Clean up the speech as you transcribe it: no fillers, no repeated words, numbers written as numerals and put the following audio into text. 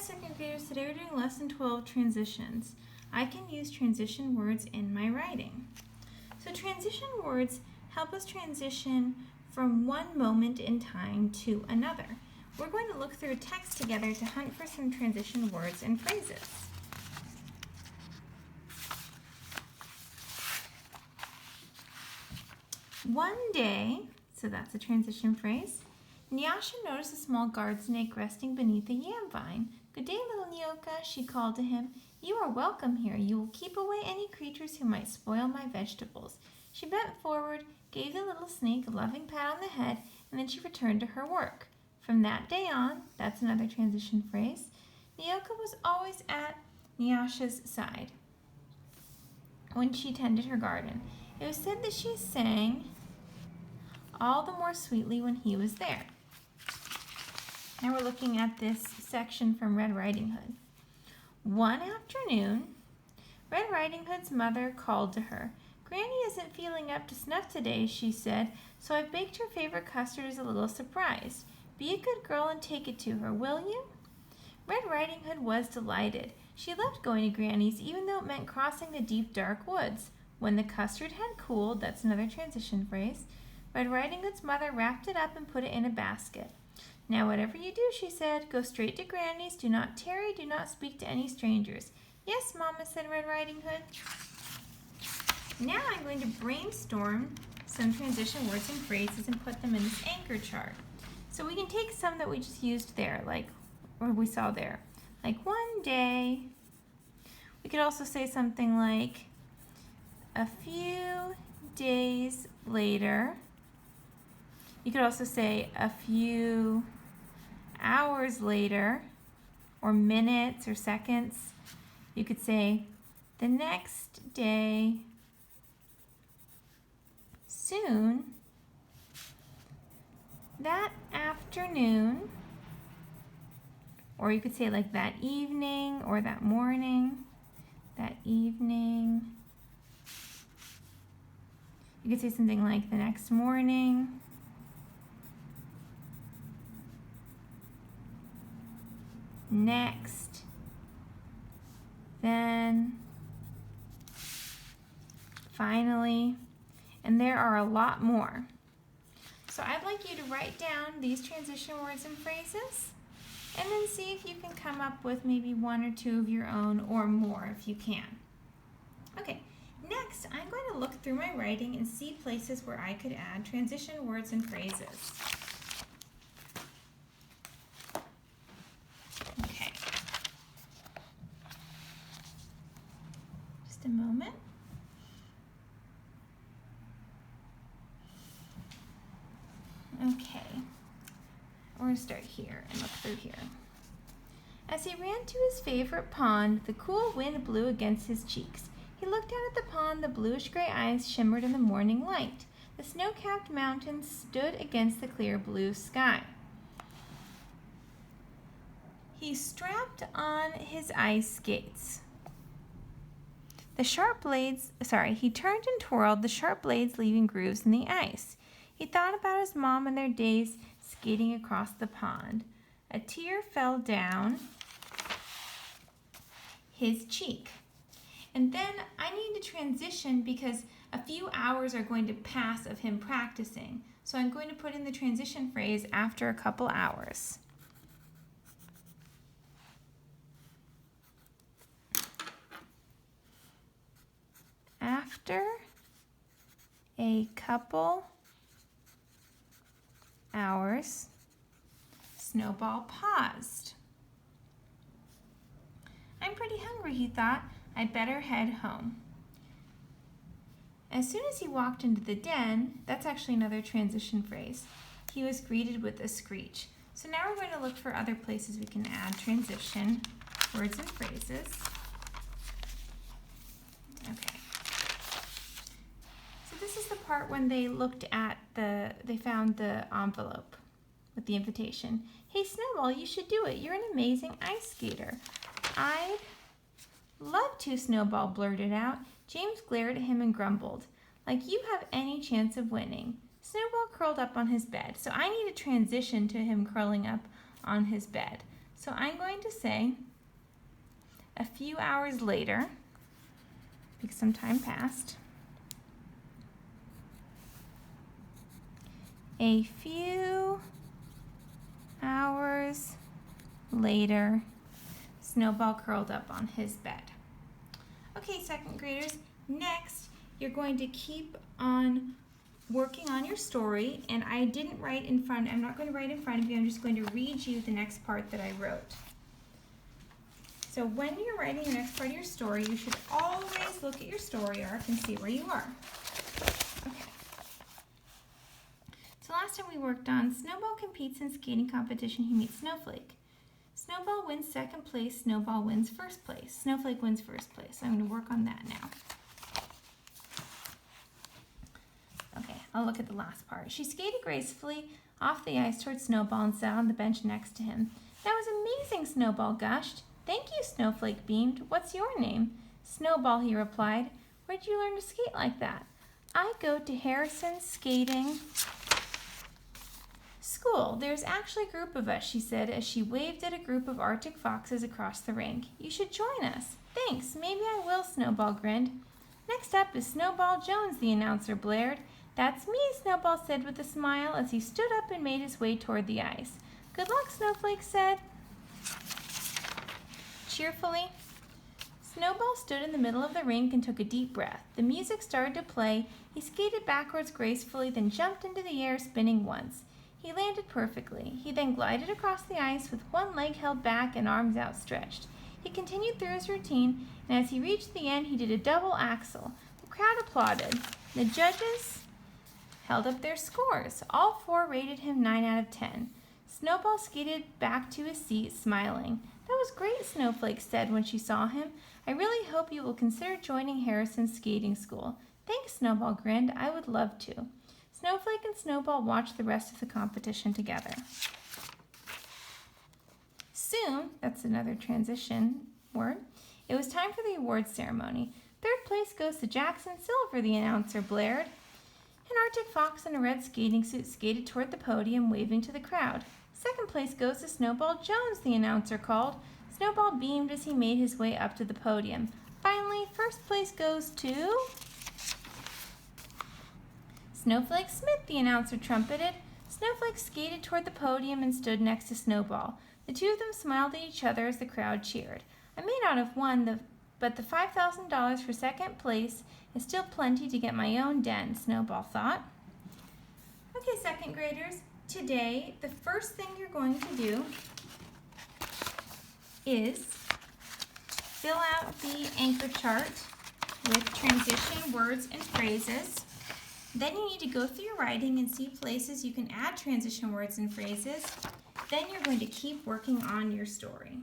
second graders, today we're doing lesson 12, transitions. I can use transition words in my writing. So transition words help us transition from one moment in time to another. We're going to look through a text together to hunt for some transition words and phrases. One day, so that's a transition phrase, Nyasha noticed a small guard snake resting beneath a yam vine. "Good day, little Nyoka," she called to him. "You are welcome here. You will keep away any creatures who might spoil my vegetables." She bent forward, gave the little snake a loving pat on the head, and then she returned to her work. From that day on, that's another transition phrase, Nyoka was always at Nyasha's side when she tended her garden. It was said that she sang all the more sweetly when he was there. Now we're looking at this section from Red Riding Hood. One afternoon, Red Riding Hood's mother called to her. "Granny isn't feeling up to snuff today," she said, "so I've baked her favorite custard as a little surprise. Be a good girl and take it to her, will you?" Red Riding Hood was delighted. She loved going to Granny's, even though it meant crossing the deep, dark woods. When the custard had cooled, that's another transition phrase, Red Riding Hood's mother wrapped it up and put it in a basket. "Now whatever you do," she said, "go straight to Granny's. Do not tarry, do not speak to any strangers." "Yes, Mama," said Red Riding Hood. Now I'm going to brainstorm some transition words and phrases and put them in this anchor chart. So we can take some that we just used there, or we saw there, like one day. We could also say something like a few days later. You could also say a few hours later, or minutes or seconds. You could say the next day, soon, that afternoon, or you could say like that evening or that morning, that evening. You could say something like the next morning. Next, then, finally, and there are a lot more. So I'd like you to write down these transition words and phrases and then see if you can come up with maybe one or two of your own or more if you can. Okay, next I'm going to look through my writing and see places where I could add transition words and phrases. Okay. Just a moment. Okay, we're going to start here and look through here. As he ran to his favorite pond, the cool wind blew against his cheeks. He looked out at the pond. The bluish-gray eyes shimmered in the morning light. The snow-capped mountains stood against the clear blue sky. He strapped on his ice skates. He turned and twirled, the sharp blades leaving grooves in the ice. He thought about his mom and their days skating across the pond. A tear fell down his cheek. And then I need to transition because a few hours are going to pass of him practicing. So I'm going to put in the transition phrase after a couple hours. After a couple hours, Snowball paused. "I'm pretty hungry," he thought. "I'd better head home." As soon as he walked into the den, that's actually another transition phrase, he was greeted with a screech. So now we're going to look for other places we can add transition words and phrases. Okay. So this is the part when they looked at they found the envelope with the invitation. "Hey, Snowball, you should do it. You're an amazing ice skater." "I'd love to," Snowball blurted out. James glared at him and grumbled, "Like you have any chance of winning." Snowball curled up on his bed, so I need a transition to him curling up on his bed. So I'm going to say a few hours later, because some time passed. A few hours later, Snowball curled up on his bed. Okay, second graders, next you're going to keep on working on your story, and I'm not going to write in front of you, I'm just going to read you the next part that I wrote. So when you're writing the next part of your story, you should always look at your story arc and see where you are. Okay. So last time we worked on Snowball competes in skating competition, he meets Snowflake. Snowball wins second place, Snowball wins first place. Snowflake wins first place. So I'm going to work on that now. Okay, I'll look at the last part. She skated gracefully off the ice towards Snowball and sat on the bench next to him. That was amazing, Snowball gushed. Thank you, Snowflake beamed. What's your name? Snowball, he replied. Where'd you learn to skate like that? I go to Harrison's skating school. There's actually a group of us, she said as she waved at a group of Arctic foxes across the rink. You should join us. Thanks, maybe I will, Snowball grinned. Next up is Snowball Jones, the announcer blared. That's me, Snowball said with a smile as he stood up and made his way toward the ice. Good luck, Snowflake said. Cheerfully, Snowball stood in the middle of the rink and took a deep breath. The music started to play. He skated backwards gracefully, then jumped into the air, spinning once. He landed perfectly. He then glided across the ice with one leg held back and arms outstretched. He continued through his routine, and as he reached the end, he did a double axel. The crowd applauded. The judges held up their scores. All four rated him 9 out of 10. Snowball skated back to his seat, smiling. That was great, Snowflake said when she saw him. I really hope you will consider joining Harrison's skating school. Thanks, Snowball grinned. I would love to. Snowflake and Snowball watched the rest of the competition together. Soon, that's another transition word, it was time for the awards ceremony. Third place goes to Jackson Silver, the announcer blared. An Arctic fox in a red skating suit skated toward the podium, waving to the crowd. Second place goes to Snowball Jones, the announcer called. Snowball beamed as he made his way up to the podium. Finally, first place goes to Snowflake Smith, the announcer trumpeted. Snowflake skated toward the podium and stood next to Snowball. The two of them smiled at each other as the crowd cheered. I may not have won, but the $5,000 for second place is still plenty to get my own den, Snowball thought. Okay, second graders, today the first thing you're going to do is fill out the anchor chart with transition words and phrases. Then you need to go through your writing and see places you can add transition words and phrases. Then you're going to keep working on your story.